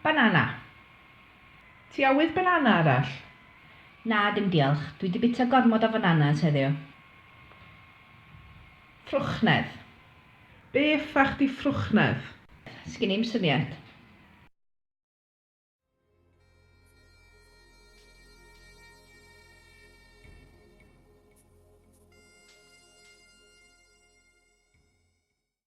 Banana. Ti awydd banana arall? Na, dim diolch. Dwi 'di bita gormod o bananas heddiw. Ffrwchnedd. Be ffa chdi ffrwchnedd? Sgin i'm syniad.